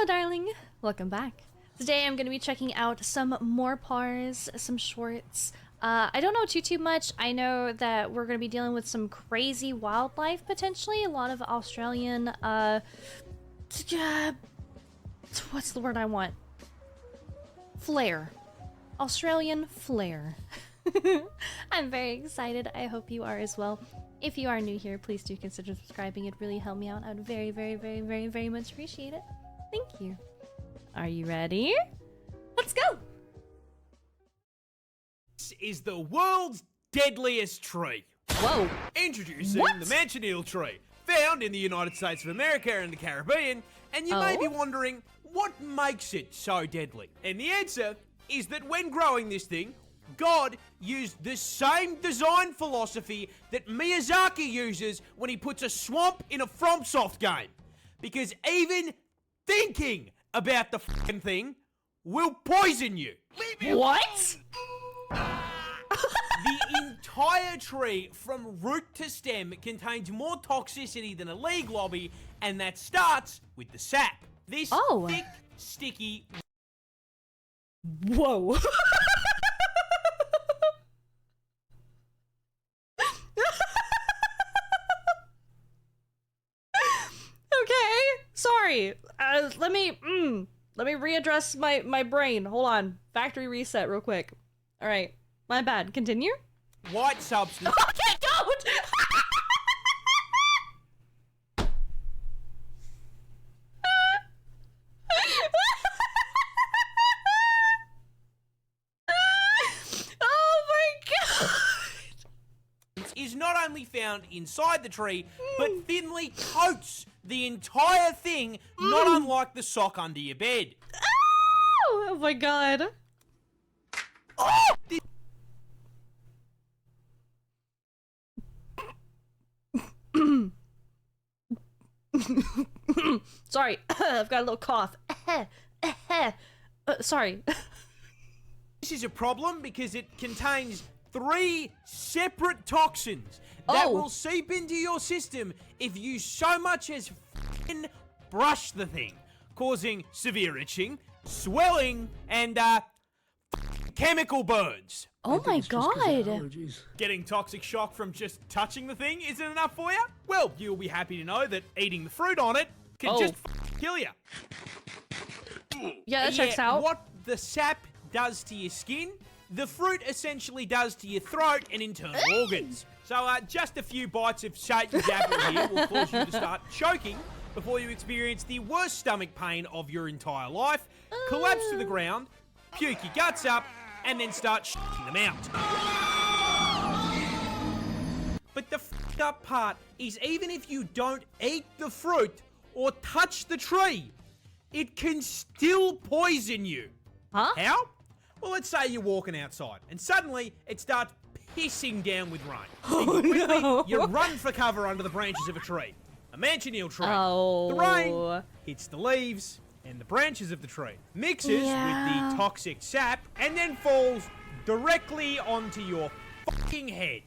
Hello, darling. Welcome back. Today I'm going to be checking out some MoreParz, some shorts. I don't know too much. I know that we're going to be dealing with some crazy wildlife, potentially. A lot of Australian, what's the word I want? Flair. Australian flair. I'm very excited. I hope you are as well. If you are new here, please do consider subscribing. It'd really help me out. I would very much appreciate it. Thank you. Are you ready? Let's go! This is the world's deadliest tree. Whoa. Introducing the manchineel tree, found in the United States of America and the Caribbean, and you may be wondering, what makes it so deadly? And the answer is that when growing this thing, God used the same design philosophy that Miyazaki uses when he puts a swamp in a FromSoft game. Because even thinking about the fucking thing will poison you. What? The entire tree, from root to stem, contains more toxicity than a league lobby, and that starts with the sap. This thick, sticky... Whoa. Okay, sorry. Let me readdress my brain. Hold on. Factory reset real quick. All right. My bad. Continue. White substance. Okay, don't! Oh my god! Is not only found inside the tree, but thinly coats the entire thing, not unlike the sock under your bed. Oh my god. Oh! Sorry, I've got a little cough. Sorry. This is a problem because it contains 3 separate toxins that will seep into your system if you so much as f***ing brush the thing, causing severe itching, swelling, and chemical burns. Oh my god. Getting toxic shock from just touching the thing isn't enough for you? Well, you'll be happy to know that eating the fruit on it can just kill you. Yeah, that checks out. What the sap does to your skin, the fruit essentially does to your throat and internal organs. So just a few bites of Satan's apple here will cause you to start choking before you experience the worst stomach pain of your entire life, collapse to the ground, puke your guts up, and then start shitting them out. But the f***ed up part is even if you don't eat the fruit or touch the tree, it can still poison you. Huh? How? Well, let's say you're walking outside and suddenly it starts pissing down with rain. Quickly, you run for cover under the branches of a tree. A manchineel tree. The rain hits the leaves and the branches of the tree, mixes with the toxic sap, and then falls directly onto your fucking head.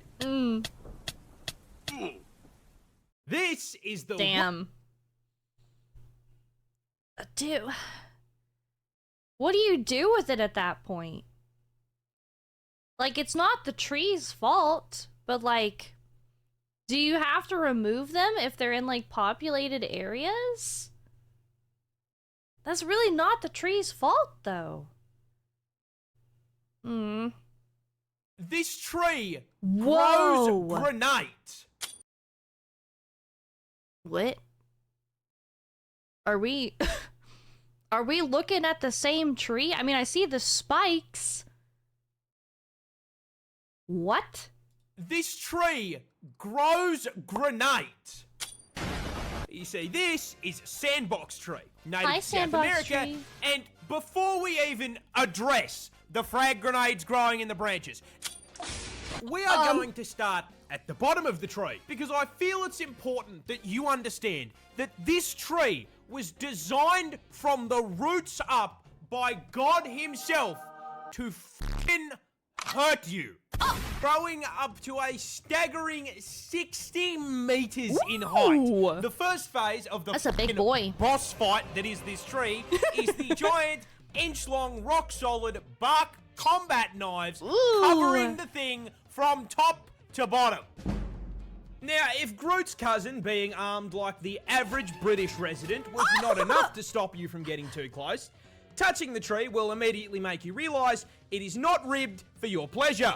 This is the... Damn. Dude. What do you do with it at that point? Like, it's not the tree's fault, but like, do you have to remove them if they're in like populated areas? That's really not the tree's fault, though. This tree grows granite. What? Are we... Are we looking at the same tree? I mean, I see the spikes. What? This tree grows granite. You see, this is a sandbox tree, native to South America, and before we even address the frag grenades growing in the branches, we are going to start at the bottom of the tree, because I feel it's important that you understand that this tree was designed from the roots up by God himself to f***ing hurt you. growing up to a staggering 60 meters in height. The first phase of the That's a big boy. boss fight that is this tree is the giant, inch-long, rock-solid bark combat knives covering the thing from top to bottom. Now, if Groot's cousin being armed like the average British resident was not enough to stop you from getting too close, touching the tree will immediately make you realise it is not ribbed for your pleasure.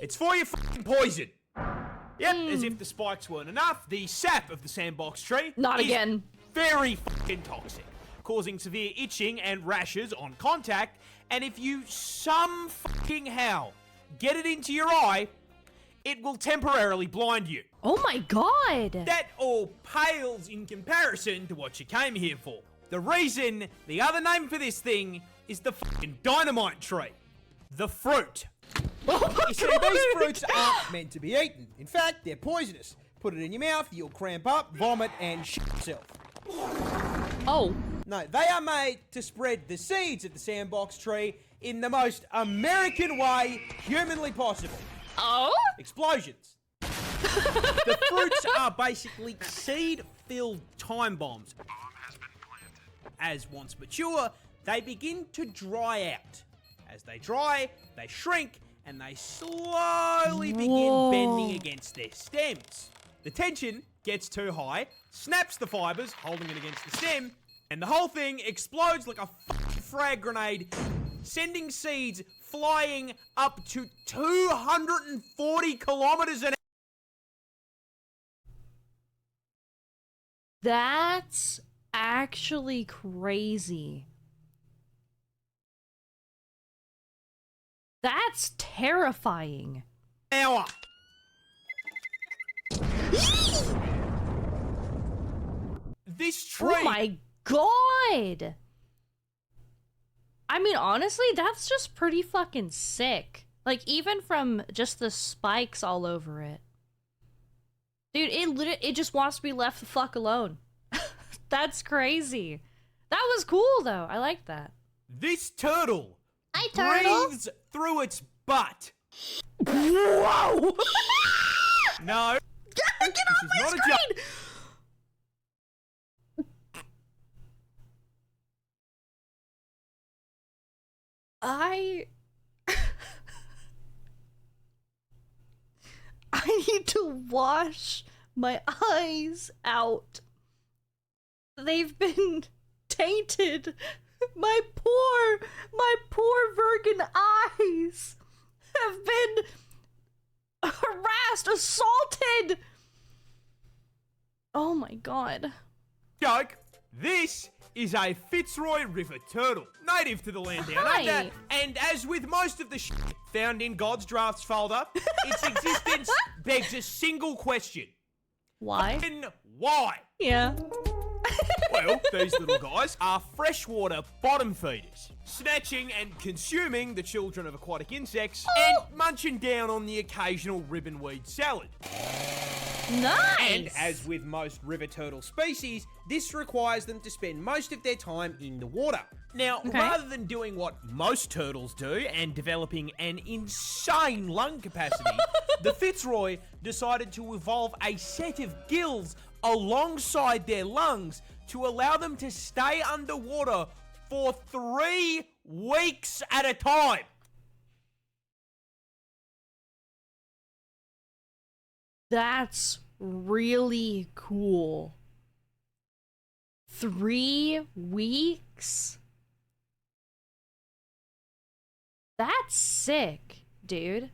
It's for your fucking poison. Yep, as if the spikes weren't enough, the sap of the sandbox tree is very fucking toxic, causing severe itching and rashes on contact, and if you some fucking how get it into your eye, it will temporarily blind you. Oh my god! That all pales in comparison to what you came here for. The reason, the other name for this thing, is the fucking dynamite tree. The fruit. You see, these fruits aren't meant to be eaten. In fact, they're poisonous. Put it in your mouth, you'll cramp up, vomit, and shit yourself. Oh. No, they are made to spread the seeds of the sandbox tree in the most American way humanly possible. Oh? Explosions. The fruits are basically seed-filled time bombs. As once mature, they begin to dry out. As they dry, they shrink, and they slowly begin bending against their stems. The tension gets too high, snaps the fibers, holding it against the stem, and the whole thing explodes like a fucking frag grenade, sending seeds flying up to 240 kilometers an hour. That's actually crazy. That's terrifying. Hour. This tree. Oh my god! I mean, honestly, that's just pretty fucking sick. Like, even from just the spikes all over it. Dude, it just wants to be left the fuck alone. That's crazy. That was cool, though. I like that. This turtle turtle. breathes through its butt. Whoa! No. Get off my screen! I need to wash my eyes out. They've been tainted. My poor virgin eyes have been harassed, assaulted. Oh my god. Joke. This is a Fitzroy River turtle, native to the land down under, and as with most of the shit found in God's drafts folder, its existence begs a single question. Why? Fucking why? Yeah. Well, these little guys are freshwater bottom feeders, snatching and consuming the children of aquatic insects and munching down on the occasional ribbonweed salad. Nice! And as with most river turtle species, this requires them to spend most of their time in the water. Now, rather than doing what most turtles do and developing an insane lung capacity, the Fitzroy decided to evolve a set of gills alongside their lungs to allow them to stay underwater for 3 weeks at a time. That's really cool. 3 weeks? That's sick, dude.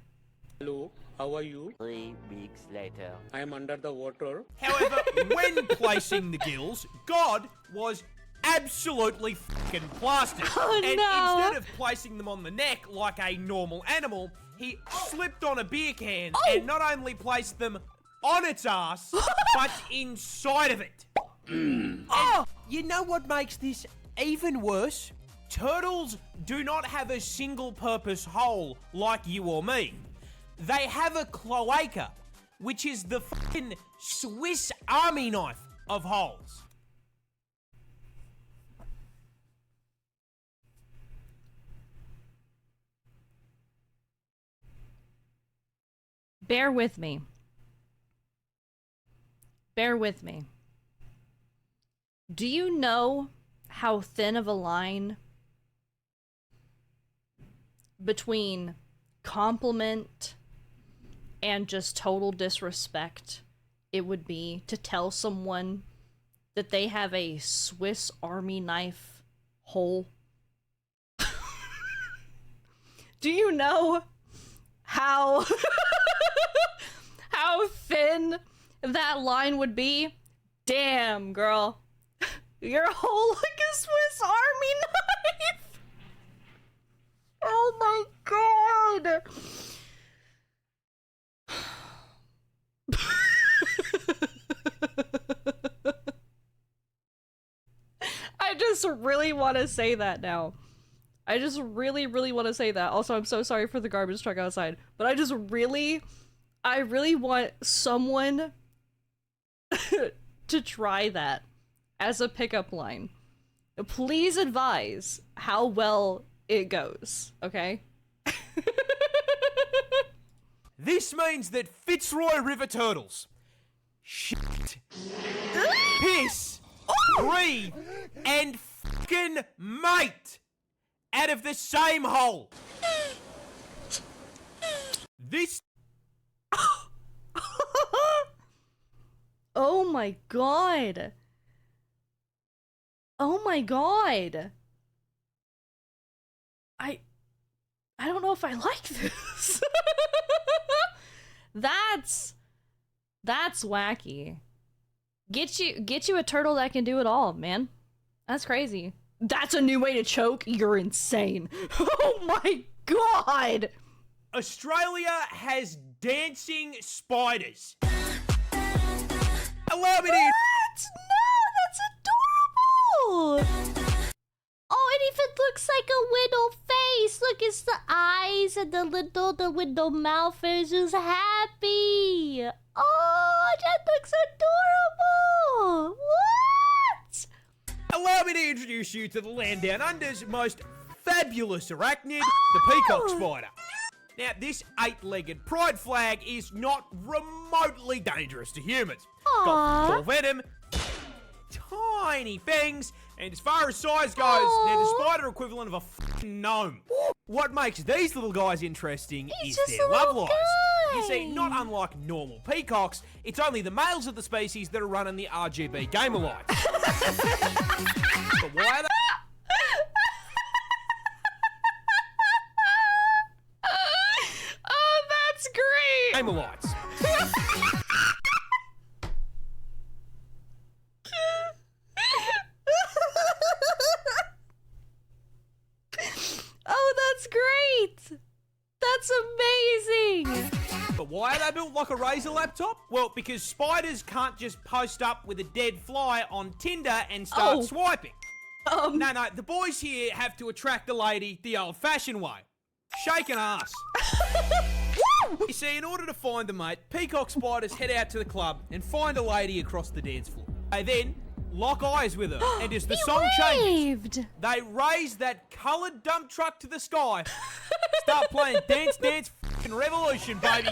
Hello, how are you? 3 weeks later. I am under the water. However, when placing the gills, God was absolutely fucking plastered. Oh, and no. instead of placing them on the neck like a normal animal, he slipped on a beer can and not only placed them on its ass, but inside of it. You know what makes this even worse? Turtles do not have a single-purpose hole like you or me. They have a cloaca, which is the fucking Swiss Army knife of holes. Bear with me. Bear with me. Do you know how thin of a line between compliment and just total disrespect it would be to tell someone that they have a Swiss Army knife hole? Do you know how how thin that line would be? Damn, girl. You're whole like a Swiss Army knife. Oh my god. I just really want to say that now. I just really want to say that. Also, I'm so sorry for the garbage truck outside, but I really want someone to try that as a pickup line. Please advise how well it goes, okay? This means that Fitzroy River turtles shit, piss, breathe, and fucking mate out of the same hole. This. Oh my god. Oh my god. I don't know if I like this. That's wacky. Get you a turtle that can do it all, man. That's crazy. That's a new way to choke? You're insane. Oh my god. Australia has dancing spiders. Allow me to. What? No, that's adorable. Oh, and if it looks like a little face, look, it's the eyes and the little mouth is just happy. Oh, that looks adorable. What? Allow me to introduce you to the land down under's most fabulous arachnid, the peacock spider. Now, this 8-legged pride flag is not remotely dangerous to humans. Got full venom, tiny fangs, and as far as size goes, they're the spider equivalent of a f***ing gnome. What makes these little guys interesting is their love lives. You see, not unlike normal peacocks, it's only the males of the species that are running the RGB gamer lights. But why are they? Oh, that's great. Gamer lights. Oh, that's great. That's amazing. But why are they built like a Razor laptop? Well, because spiders can't just post up with a dead fly on Tinder and start swiping. No, the boys here have to attract the lady the old-fashioned way. Shake an ass. You see, in order to find a mate, peacock spiders head out to the club and find a lady across the dance floor. They then lock eyes with her, and as the song changes, they raise that coloured dump truck to the sky, start playing Dance Dance f***ing Revolution, baby.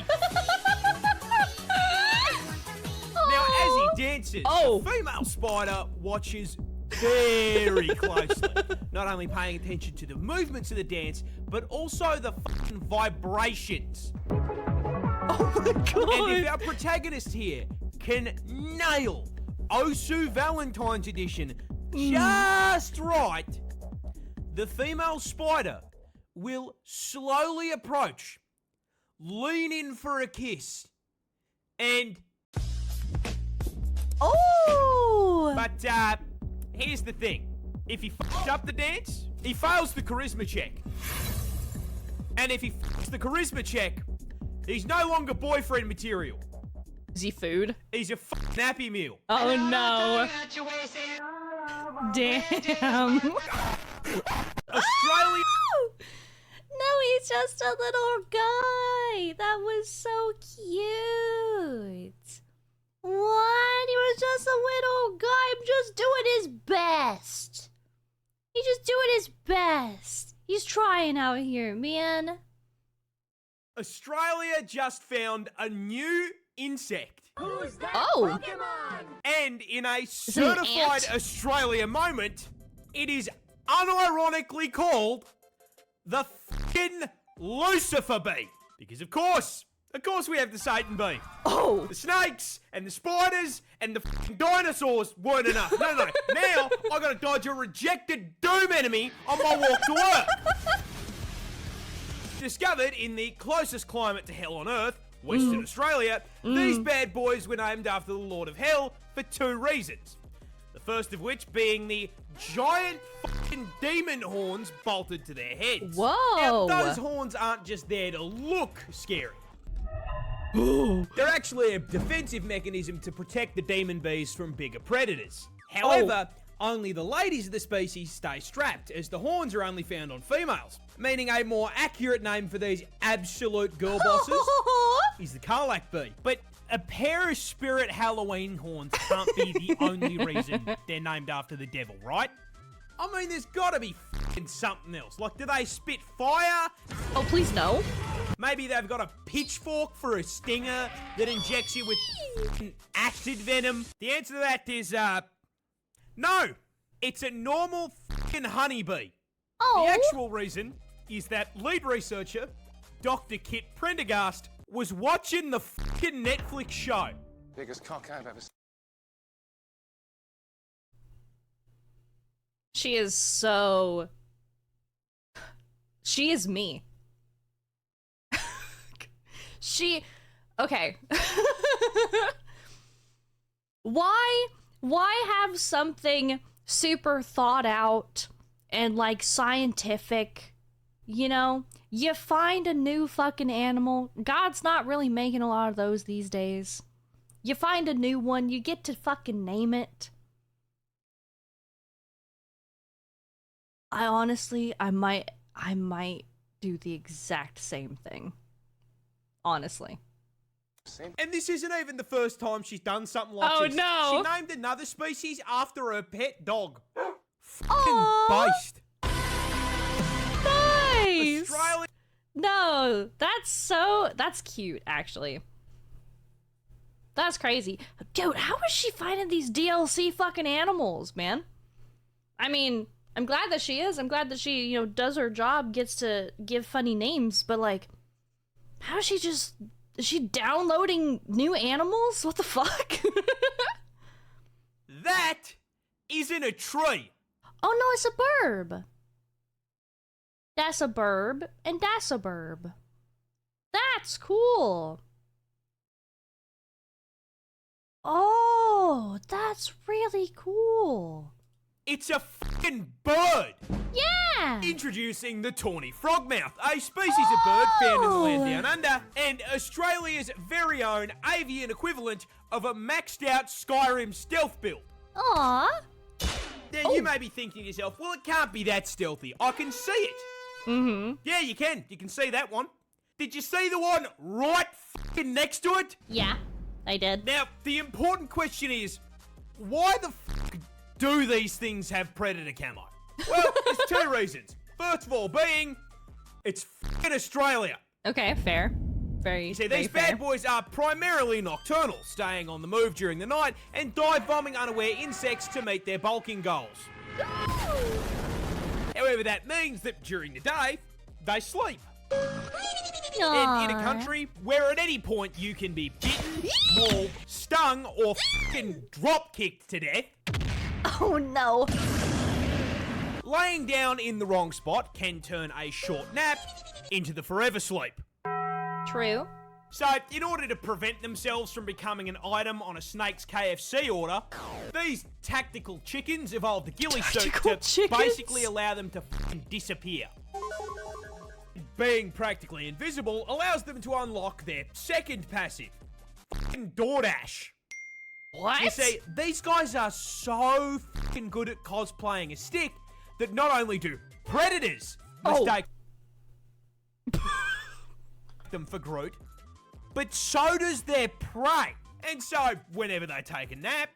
Now, as he dances, the female spider watches very closely, not only paying attention to the movements of the dance, but also the fucking vibrations. Oh my god! And if our protagonist here can nail Osu Valentine's Edition just right, the female spider will slowly approach, lean in for a kiss, and... Oh! But, here's the thing. If he f***ed up the dance, he fails the charisma check. And if he f***s the charisma check, he's no longer boyfriend material. Is he food? He's a f***ing Happy Meal. Oh no. Damn. Australia... No, he's just a little guy. That was so cute. What? He was just a little guy. I'm just doing his best. He's just doing his best. He's trying out here, man. Australia just found a new insect. Oh! And in a it an certified ant? Australia moment, it is unironically called the fucking Lucifer bee. Because of course we have the Satan bee. Oh! The snakes and the spiders and the fucking dinosaurs weren't enough. No. Now I gotta dodge a rejected doom enemy on my walk to work. Discovered in the closest climate to hell on Earth, Western Australia, these bad boys were named after the Lord of Hell for two reasons. The first of which being the giant fucking demon horns bolted to their heads. Whoa! Now, those horns aren't just there to look scary. They're actually a defensive mechanism to protect the demon bees from bigger predators. However, only the ladies of the species stay strapped, as the horns are only found on females. Meaning a more accurate name for these absolute girl bosses is the Karlak bee. But a pair of spirit Halloween horns can't be the only reason they're named after the devil, right? I mean, there's gotta be f***ing something else. Like, do they spit fire? Oh, please no. Maybe they've got a pitchfork for a stinger that injects you with f***ing acid venom. The answer to that is, no. It's a normal f***ing honeybee. Oh! The actual reason is that lead researcher, Dr. Kit Prendergast, was watching the f***ing Netflix show. Biggest cock I've ever seen. She is so... She is me. Okay. Why have something super thought out and like scientific, you know? You find a new fucking animal. God's not really making a lot of those these days. You find a new one, you get to fucking name it. I honestly, I might do the exact same thing. Honestly. And this isn't even the first time she's done something like Oh, this. no. She named another species after her pet dog. Aw. Based. Nice! Australia. No, that's cute, actually. That's crazy. Dude, how is she finding these DLC fucking animals, man? I mean, I'm glad that she is. I'm glad that she, you know, does her job, gets to give funny names, but like, how is she downloading new animals? What the fuck? That isn't a tree. Oh no, it's a burb. That's a burb, and that's a burb. That's cool. Oh, that's really cool. It's a fucking bird. Yeah! Introducing the tawny frogmouth, a species of bird found in the land down under, and Australia's very own avian equivalent of a maxed out Skyrim stealth build. Aww. Now, you may be thinking to yourself, well, it can't be that stealthy. I can see it. Mm-hmm. Yeah, you can. You can see that one. Did you see the one right fucking next to it? Yeah, I did. Now, the important question is, why the fuck do these things have predator camo? Well, there's two reasons. First of all being, it's fucking Australia. Okay, fair. Very, You see, very these fair. bad boys are primarily nocturnal, staying on the move during the night and dive bombing unaware insects to meet their bulking goals. However, that means that during the day, they sleep. And in a country where at any point you can be bitten, mauled, stung, or fucking drop-kicked to death, Oh no. laying down in the wrong spot can turn a short nap into the forever sleep. True. So, in order to prevent themselves from becoming an item on a snake's KFC order, these tactical chickens evolved a ghillie suit Tactical to chickens? basically allow them to fucking disappear. Being practically invisible allows them to unlock their second passive, fucking DoorDash. What? You see, these guys are so fucking good at cosplaying a stick that not only do predators mistake them for Groot, but so does their prey. And so, whenever they take a nap,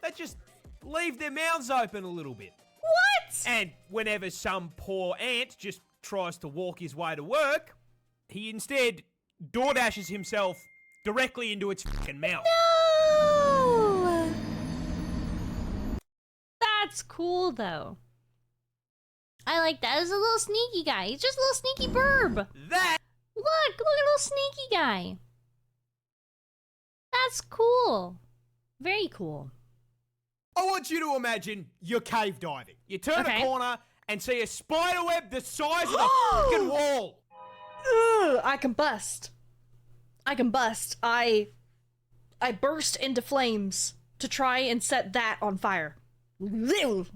they just leave their mouths open a little bit. What? And whenever some poor ant just tries to walk his way to work, he instead DoorDashes himself directly into its fucking mouth. No! That's cool, though. I like that. He's a little sneaky guy. He's just a little sneaky burb. That Look at little sneaky guy. That's cool. Very cool. I want you to imagine you're cave diving. You turn a corner and see a spider web the size of the fucking wall. Ugh, I can bust. I burst into flames to try and set that on fire. Nope.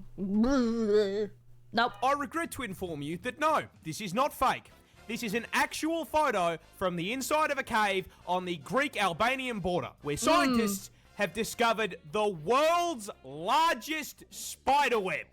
I regret to inform you that no, this is not fake. This is an actual photo from the inside of a cave on the Greek-Albanian border, where scientists have discovered the world's largest spider web,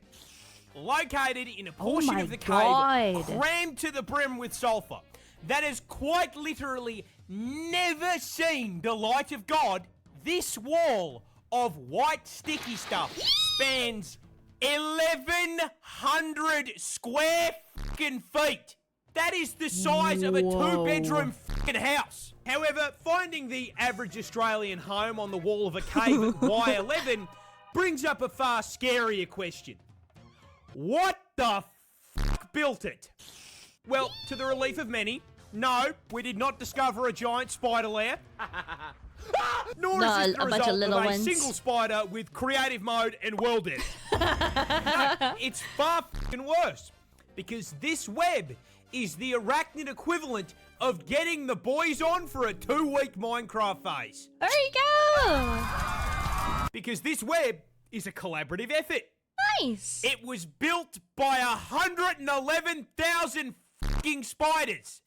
located in a portion of the cave crammed to the brim with sulfur, that has quite literally never seen the light of God. This wall of white sticky stuff spans 1,100 square fucking feet. That is the size of a 2-bedroom fucking house. However, finding the average Australian home on the wall of a cave at Y11 brings up a far scarier question. What the fuck built it? Well, to the relief of many, no, we did not discover a giant spider lair. Nor is this the result of a single spider with creative mode and world edit. No, it's far fucking worse. Because this web is the arachnid equivalent of getting the boys on for a 2-week Minecraft phase. There you go! Because this web is a collaborative effort. Nice! It was built by 111,000 fucking spiders.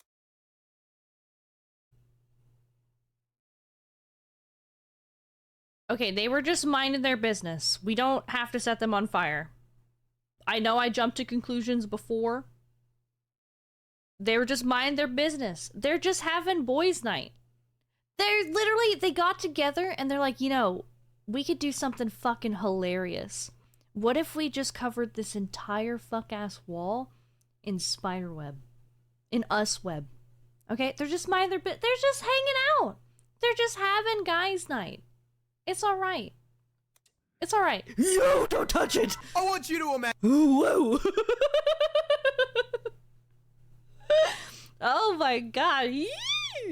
Okay, they were just minding their business. We don't have to set them on fire. I know I jumped to conclusions before. They were just minding their business. They're just having boys' night. They got together and they're like, you know, we could do something fucking hilarious. What if we just covered this entire fuck-ass wall in spider web? In us web. Okay? They're just minding their business. They're just hanging out. They're just having guys' night. It's alright. It's alright. Yo, don't touch it! I want you to imagine. Whoa! Oh my god.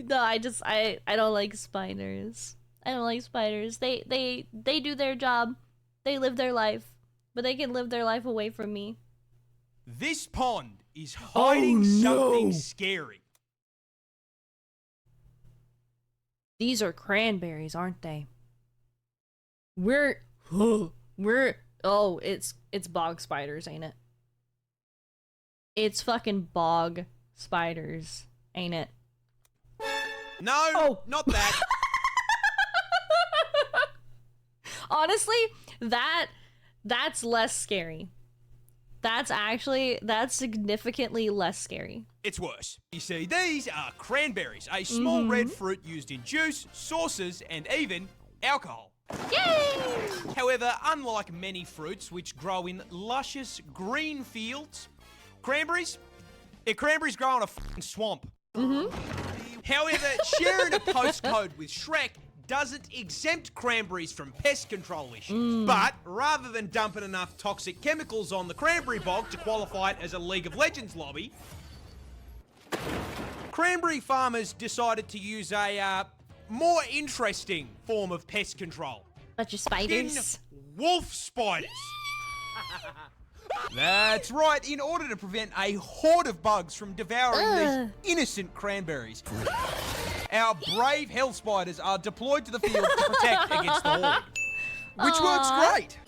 No, I don't like spiders. I don't like spiders. They do their job. They live their life. But they can live their life away from me. This pond is hiding something scary. These are cranberries, aren't they? It's bog spiders, ain't it? It's fucking bog spiders, ain't it? No, not that. Honestly, that's less scary. That's significantly less scary. It's worse. You see, these are cranberries, a small red fruit used in juice, sauces, and even alcohol. Yay! However, unlike many fruits which grow in luscious green fields, cranberries grow in a fucking swamp. However, sharing a postcode with Shrek doesn't exempt cranberries from pest control issues. But rather than dumping enough toxic chemicals on the cranberry bog to qualify it as a League of Legends lobby, cranberry farmers decided to use a more interesting form of pest control. Bunch of spiders. Wolf spiders. That's right, in order to prevent a horde of bugs from devouring these innocent cranberries, our brave hell spiders are deployed to the field to protect against the horde. Which works great.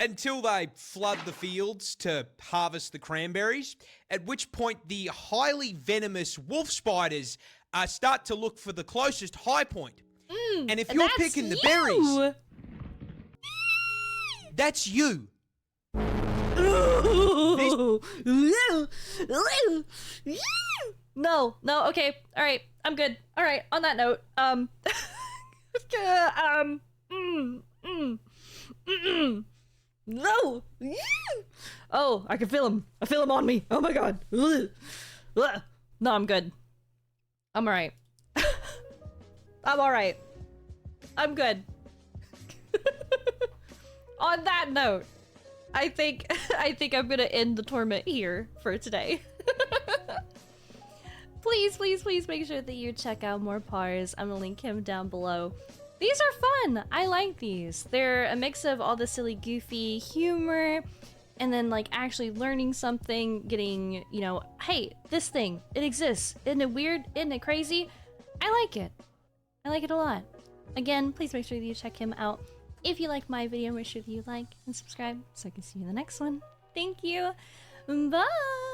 Until they flood the fields to harvest the cranberries, at which point the highly venomous wolf spiders start to look for the closest high point. And if you're picking the berries, that's you. No, okay, alright, I'm good. Alright, on that note, no! Oh, I can feel him. I feel him on me. Oh my god. No, I'm good. I'm alright. I'm alright. I'm good. On that note, I think I'm gonna end the torment here for today. Please make sure that you check out MoreParz. I'm gonna link him down below. These are fun! I like these. They're a mix of all the silly, goofy humor, and then like actually learning something, getting, you know, hey, this thing, it exists. Isn't it weird? Isn't it crazy? I like it. I like it a lot. Again, please make sure that you check him out. If you like my video, make sure that you like and subscribe so I can see you in the next one. Thank you. Bye!